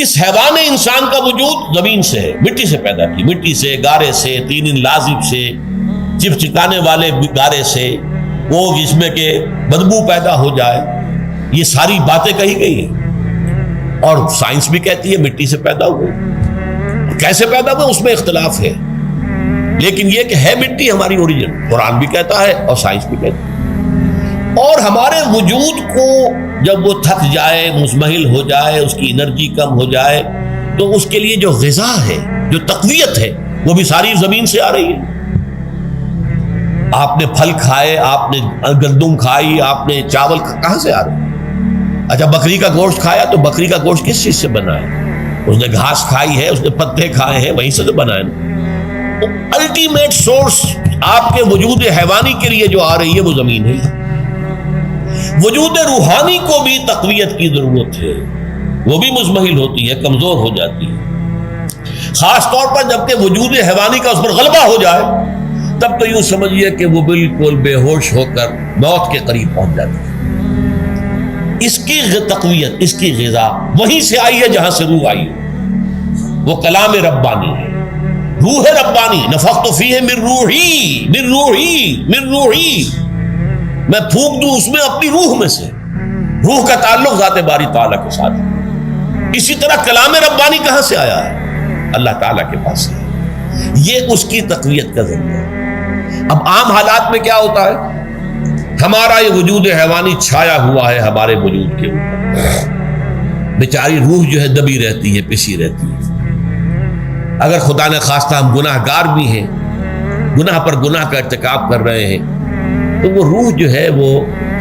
اس حیوان انسان کا وجود زمین سے ہے، مٹی سے پیدا کی، مٹی سے، گارے سے، طین لازب سے، چپچکانے والے گارے سے، وہ جس میں کہ بدبو پیدا ہو جائے، یہ ساری باتیں کہی گئی ہیں۔ اور سائنس بھی کہتی ہے مٹی سے پیدا ہوئے، کیسے پیدا ہوئے اس میں اختلاف ہے، لیکن یہ کہ ہے مٹی ہماری اوریجن، قرآن بھی کہتا ہے اور سائنس بھی کہتی ہے۔ اور ہمارے وجود کو جب وہ تھک جائے، مزمحل ہو جائے، اس کی انرجی کم ہو جائے، تو اس کے لیے جو غذا ہے، جو تقویت ہے، وہ بھی ساری زمین سے آ رہی ہے۔ آپ نے پھل کھائے، آپ نے گندم کھائی، آپ نے چاول کہاں سے آ رہے؟ اچھا بکری کا گوشت کھایا تو بکری کا گوشت کس چیز سے بنا ہے؟ اس نے گھاس کھائی ہے، اس نے پتے کھائے ہیں، وہیں سے تو بنا ہے۔ الٹیمیٹ سورس آپ کے وجود حیوانی کے لیے جو آ رہی ہے وہ زمین ہے۔ وجود روحانی کو بھی تقویت کی ضرورت ہے، وہ بھی مزمحل ہوتی ہے، کمزور ہو جاتی ہے، خاص طور پر جبکہ وجود حیوانی کا اس پر غلبہ ہو جائے، تب تو یوں سمجھیے کہ وہ بالکل بے ہوش ہو کر موت کے قریب پہنچ جاتی ہے۔ اس کی تقویت، اس کی غذا وہیں سے آئی ہے جہاں سے روح آئی ہے، وہ کلام ربانی ہے، روح ربانی، نفخت فیہ من روحی من روحی من روحی، میں پھونک دوں اس میں اپنی روح میں سے۔ روح کا تعلق ذات باری تعالیٰ کے ساتھ ہے۔ اسی طرح کلام ربانی کہاں سے آیا ہے؟ اللہ تعالیٰ کے پاس سے، یہ اس کی تقویت کا ذریعہ ہے۔ اب عام حالات میں کیا ہوتا ہے؟ ہمارا یہ وجود حیوانی چھایا ہوا ہے ہمارے وجود کے اوپر، بیچاری روح جو ہے دبی رہتی ہے، پسی رہتی ہے۔ اگر خدا نے خواستہ ہم گناہ گار بھی ہیں، گناہ پر گناہ کا ارتکاب کر رہے ہیں، تو وہ روح جو ہے وہ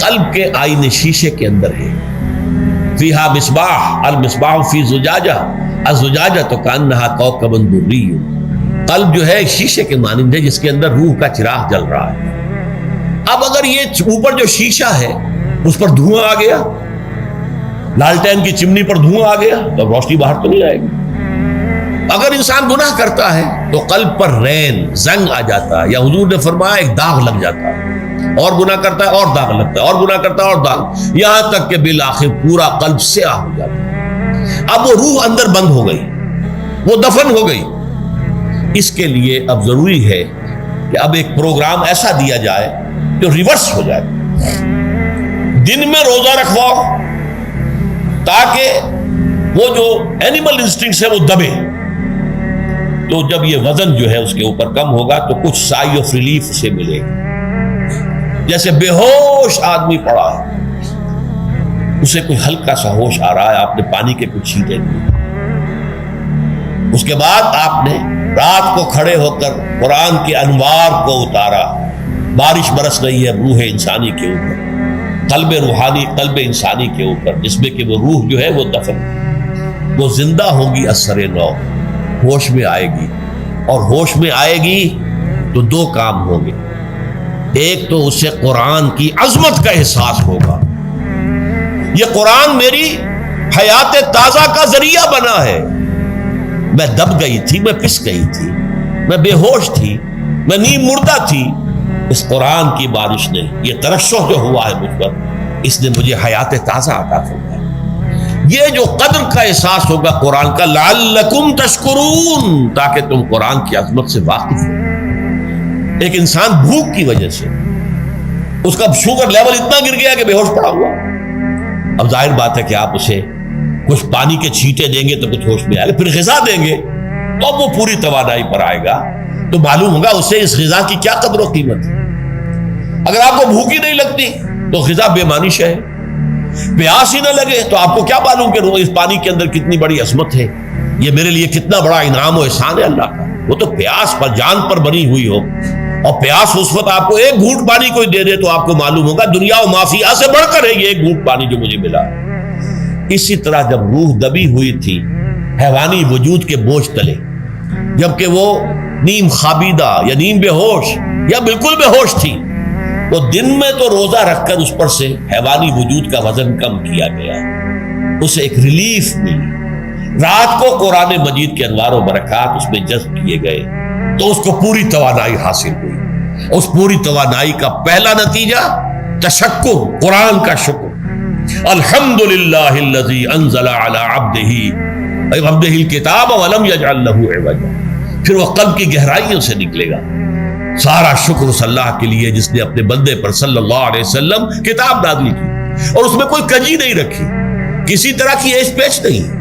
قلب کے آئینے شیشے کے اندر ہے۔ فیہا مصباح، المصباح فی زجاجہ، الزجاجہ تو کانہا کوکب دری، قلب جو ہے شیشے کے مانند ہے جس کے اندر روح کا چراغ جل رہا ہے۔ اب اگر یہ اوپر جو شیشہ ہے اس پر دھواں آ گیا، لالٹین کی چمنی پر دھواں آ گیا، تو روشنی باہر تو نہیں آئے گی۔ اگر انسان گناہ کرتا ہے تو قلب پر رین، زنگ آ جاتا ہے، یا حضور نے فرمایا ایک داغ لگ جاتا ہے، اور گناہ کرتا ہے اور داغ لگتا ہے، اور گناہ کرتا ہے اور داغ، یہاں تک کہ بالآخر پورا قلب سیاہ ہو جاتا ہے۔ اب وہ روح اندر بند ہو گئی، وہ دفن ہو گئی۔ اس کے لیے اب ضروری ہے کہ اب ایک پروگرام ایسا دیا جائے جو ریورس ہو جائے۔ دن میں روزہ رکھواؤ تاکہ وہ جو اینیمل انسٹنکٹس ہے وہ دبے، تو جب یہ وزن جو ہے اس کے اوپر کم ہوگا تو کچھ سائی آف ریلیف اسے ملے گا۔ جیسے بے ہوش آدمی پڑا ہے، اسے کوئی ہلکا سا ہوش آ رہا ہے، آپ نے پانی کے کچھ چھینٹے دیے، اس کے بعد آپ نے رات کو کھڑے ہو کر قرآن کے انوار کو اتارا، بارش برس رہی ہے روح انسانی کے اوپر، قلب روحانی، قلب انسانی کے اوپر، جس میں کہ وہ روح جو ہے وہ دفن، وہ زندہ ہوگی اثر نو، ہوش میں آئے گی، اور ہوش میں آئے گی تو دو کام ہوں گے۔ ایک تو اسے قرآن کی عظمت کا احساس ہوگا، یہ قرآن میری حیات تازہ کا ذریعہ بنا ہے، میں دب گئی تھی، میں پس گئی تھی، میں بے ہوش تھی، میں نیم مردہ تھی، اس قرآن کی بارش نے، یہ ترشح جو ہوا ہے مجھ پر، اس نے مجھے حیات تازہ عطا فرمائی۔ یہ جو قدر کا احساس ہوگا قرآن کا، لعلکم تشکرون، تاکہ تم قرآن کی عظمت سے واقف ہو۔ ایک انسان بھوک کی وجہ سے اس کا شوگر لیول اتنا گر گیا کہ بے ہوش پڑا ہوا، اب ظاہر بات ہے کہ آپ اسے کچھ پانی کے چھینٹے دیں گے تو کچھ ہوش میں آئے گا، پھر غذا دیں گے تو اب وہ پوری توانائی پر آئے گا، تو معلوم ہوگا اسے اس غذا کی کیا قدر و قیمت ہے۔ اگر آپ کو بھوک ہی نہیں لگتی تو غذا بے معنی ہے، پیاس ہی نہ لگے تو آپ کو کیا معلوم کہ اس پانی کے اندر کتنی بڑی عظمت ہے، یہ میرے لیے کتنا بڑا انعام و احسان ہے اللہ کا۔ وہ تو پیاس پر، جان پر بنی ہوئی ہو، اور پیاس اس وقت آپ کو ایک گھونٹ پانی کوئی دے دے تو آپ کو معلوم ہوگا دنیا و مافیا سے بڑھ کر ہے یہ ایک گھونٹ پانی جو مجھے ملا۔ اسی طرح جب روح دبی ہوئی تھی حیوانی وجود کے بوجھ تلے، جبکہ وہ نیم خابیدہ یا نیم بے ہوش یا بالکل بے ہوش تھی، وہ دن میں تو روزہ رکھ کر اس پر سے حیوانی وجود کا وزن کم کیا گیا، اسے ایک ریلیف ملی۔ رات کو قرآن مجید کے انوار و برکات اس میں جذب کیے گئے تو اس کو پوری توانائی حاصل ہوئی۔ اس پوری توانائی کا پہلا نتیجہ تشکر، قرآن کا شکر۔ الحمدللہ الذی انزل علی عبدہ بِعَبْدِهِ الْكِتَابَ وَلَمْ يَجْعَلْ لَهُ عِوَجًا، پھر وہ قلب کی گہرائیوں سے نکلے گا۔ سارا شکر اس اللہ کے لیے جس نے اپنے بندے پر صلی اللہ علیہ وسلم کتاب نازل کی اور اس میں کوئی کجی نہیں رکھی، کسی طرح کی ایش پیش نہیں۔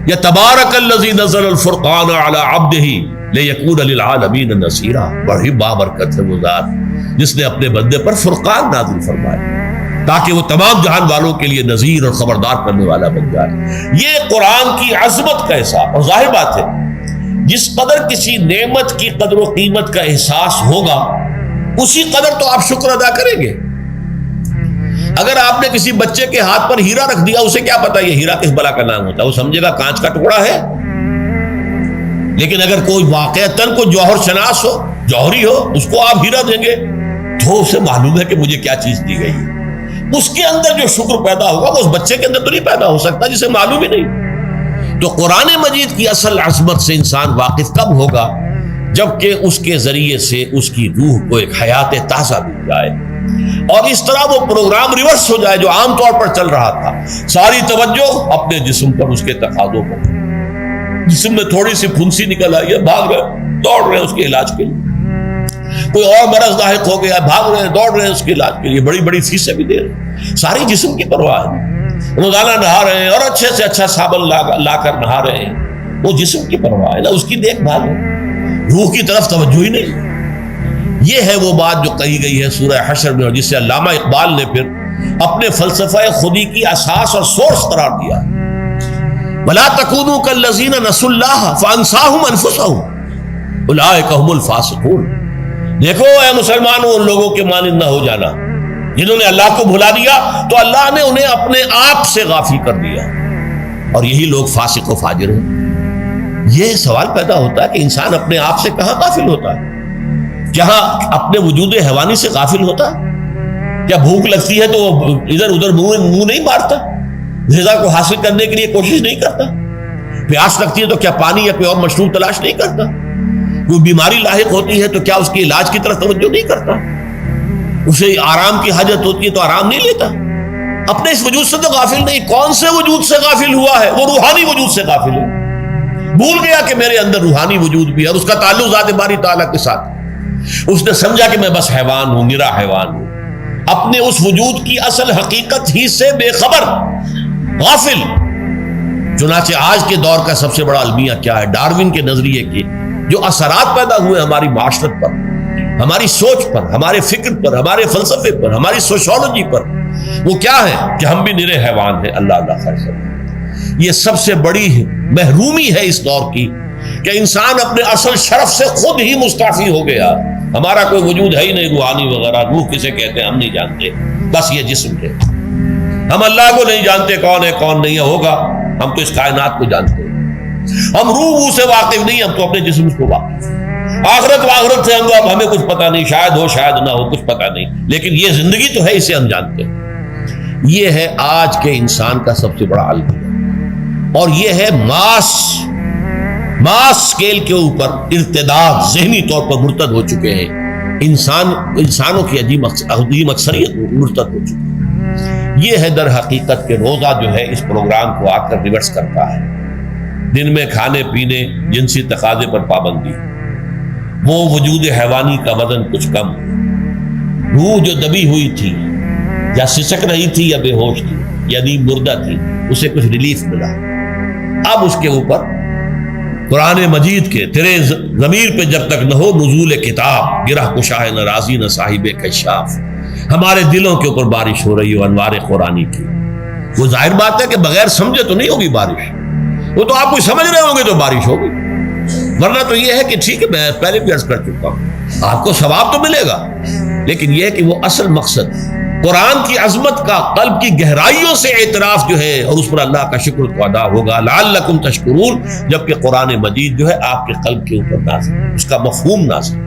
یا تبارک الذی نزل الفرقان علی عبدہ لیکون للعالمین نصیرا، بڑی بابرکت ہے وہ ذات جس نے اپنے بندے پر فرقان نازل فرمایا تاکہ وہ تمام جہان والوں کے لیے نذیر اور خبردار کرنے والا بن جائے۔ یہ قرآن کی عظمت کا احساس، اور ظاہر بات ہے جس قدر کسی نعمت کی قدر و قیمت کا احساس ہوگا اسی قدر تو آپ شکر ادا کریں گے۔ اگر آپ نے کسی بچے کے ہاتھ پر ہیرا رکھ دیا، اسے کیا پتا یہ ہیرا کس بلا کا نام ہوتا ہے، وہ سمجھے گا کانچ کا ٹکڑا ہے۔ لیکن اگر کوئی واقعتاً کوئی جوہر شناس ہو، جوہری ہو، اس کو آپ ہیرا دیں گے تو اسے معلوم ہے کہ مجھے کیا چیز دی گئی ہے۔ اس کے اندر جو شکر پیدا ہوگا وہ اس بچے کے اندر تو نہیں پیدا ہو سکتا جسے معلوم ہی نہیں۔ تو قرآن مجید کی اصل عظمت سے انسان واقف کب ہوگا؟ جبکہ اس کے ذریعے سے اس کی روح کو ایک حیات تازہ مل جائے اور اس طرح وہ پروگرام ریورس ہو جائے جو عام طور پر چل رہا تھا، ساری توجہ اپنے جسم پر، اس کے تقاضوں پر۔ جسم میں تھوڑی سی پھنسی نکل آئی ہے، بھاگ رہے دوڑ رہے ہیں اس کے علاج کے لیے۔ کوئی اور مرض لاحق ہو گیا، بھاگ رہے ہیں دوڑ رہے ہیں اس کے علاج کے لیے، بڑی بڑی فیسیں بھی دے رہے ہیں۔ ساری جسم کی پرواہ ہے، روزانہ نہا رہے ہیں اور اچھے سے اچھا صابن لا کر نہا رہے ہیں، وہ جسم کی پرواہ ہے، نہ اس کی دیکھ بھال ہے، روح کی طرف توجہ ہی نہیں۔ یہ ہے وہ بات جو کہی گئی ہے سورہ حشر میں، اور جس سے علامہ اقبال نے پھر اپنے فلسفہ خودی کی اساس اور سورس قرار دیا۔ وَلَا تَكُونُوا كَالَّذِينَ نَسُوا اللَّهَ فَأَنسَاهُمْ أَنفُسَهُمْ أُولَٰئِكَ هُمُ الْفَاسِقُونَ۔ دیکھو اے مسلمانوں، ان لوگوں کے مانند نہ ہو جانا جنہوں نے اللہ کو بھلا دیا تو اللہ نے انہیں اپنے آپ سے غافل کر دیا، اور یہی لوگ فاسق و فاجر ہیں۔ یہ سوال پیدا ہوتا ہے کہ انسان اپنے آپ سے کہاں غافل ہوتا ہے؟ کہاں اپنے وجود حیوانی سے غافل ہوتا ہے؟ کیا بھوک لگتی ہے تو وہ ادھر ادھر منہ نہیں مارتا؟ غذا کو حاصل کرنے کے لیے کوشش نہیں کرتا؟ پیاس لگتی ہے تو کیا پانی یا کوئی اور مشروب تلاش نہیں کرتا؟ کوئی بیماری لاحق ہوتی ہے تو کیا اس کے علاج کی طرف توجہ نہیں کرتا؟ اسے آرام کی حاجت ہوتی ہے تو آرام نہیں لیتا؟ اپنے اس وجود سے تو غافل نہیں۔ کون سے وجود سے غافل ہوا ہے؟ وہ روحانی وجود سے غافل ہے۔ بھول گیا کہ میرے اندر روحانی وجود بھی ہے اور اس کا تعلق ذات باری تعالیٰ کے ساتھ۔ اس نے سمجھا کہ میں بس حیوان ہوں، نرا حیوان ہوں، اپنے اس وجود کی اصل حقیقت ہی سے بے خبر، غافل۔ چنانچہ آج کے دور کا سب سے بڑا المیہ کیا ہے؟ ڈارون کے نظریے کے جو اثرات پیدا ہوئے ہماری معاشرت پر، ہماری سوچ پر، ہمارے فکر پر، ہمارے فلسفے پر، ہماری سوشولوجی پر، وہ کیا ہے کہ ہم بھی نرے حیوان ہیں۔ اللہ اللہ خیر کرے۔ یہ سب سے بڑی محرومی ہے اس دور کی کہ انسان اپنے اصل شرف سے خود ہی مستعفی ہو گیا۔ ہمارا کوئی وجود ہے ہی نہیں روحانی وغیرہ، روح کسے کہتے ہیں ہم نہیں جانتے، بس یہ جسم ہے۔ ہم اللہ کو نہیں جانتے کون ہے کون نہیں ہے، ہوگا ہم تو اس کائنات کو جانتے ہیں۔ ہم روح سے واقف نہیں، ہم تو اپنے جسم کو واقف۔ آخرت سے ہمیں کچھ پتہ نہیں، شاید ہو شاید نہ ہو، کچھ پتہ نہیں، لیکن یہ زندگی تو ہے، اسے ہم جانتے ہیں۔ یہ ہے آج کے انسان کا سب سے بڑا المیہ، اور یہ ہے ماس اسکیل کے اوپر ارتداد، ذہنی طور پر مرتد ہو چکے ہیں انسانوں کی عظیم اکثریت مرتد ہو چکی ہے۔ یہ ہے در حقیقت کہ روزہ جو ہے اس پروگرام کو آ کر ریورس کرتا ہے۔ دن میں کھانے پینے، جنسی تقاضے پر پابندی، وہ وجود حیوانی کا وزن کچھ کم، روح جو دبی ہوئی تھی یا سسک رہی تھی یا بے ہوش تھی یا نیند مردہ تھی، اسے کچھ ریلیف ملا۔ اب اس کے اوپر قرآن مجید کے تیرے ضمیر پہ جب تک نہ ہو نزول کتاب، گرہ کشا ہے نہ راضی نہ صاحب کشاف، ہمارے دلوں کے اوپر بارش ہو رہی ہو انوار قرآنی کی۔ وہ ظاہر بات ہے کہ بغیر سمجھے تو نہیں ہوگی بارش، وہ تو آپ کچھ سمجھ رہے ہوں گے تو بارش ہوگی، ورنہ تو یہ ہے کہ ٹھیک ہے میں پہلے بھی عرض کر چکا ہوں، آپ کو ثواب تو ملے گا، لیکن یہ ہے کہ وہ اصل مقصد قرآن کی عظمت کا قلب کی گہرائیوں سے اعتراف جو ہے، اور اس پر اللہ کا شکر تو ادا ہوگا، لعلکم تشکرون، جبکہ قرآن مجید جو ہے آپ کے قلب کے اوپر نازل، اس کا مفہوم نازل۔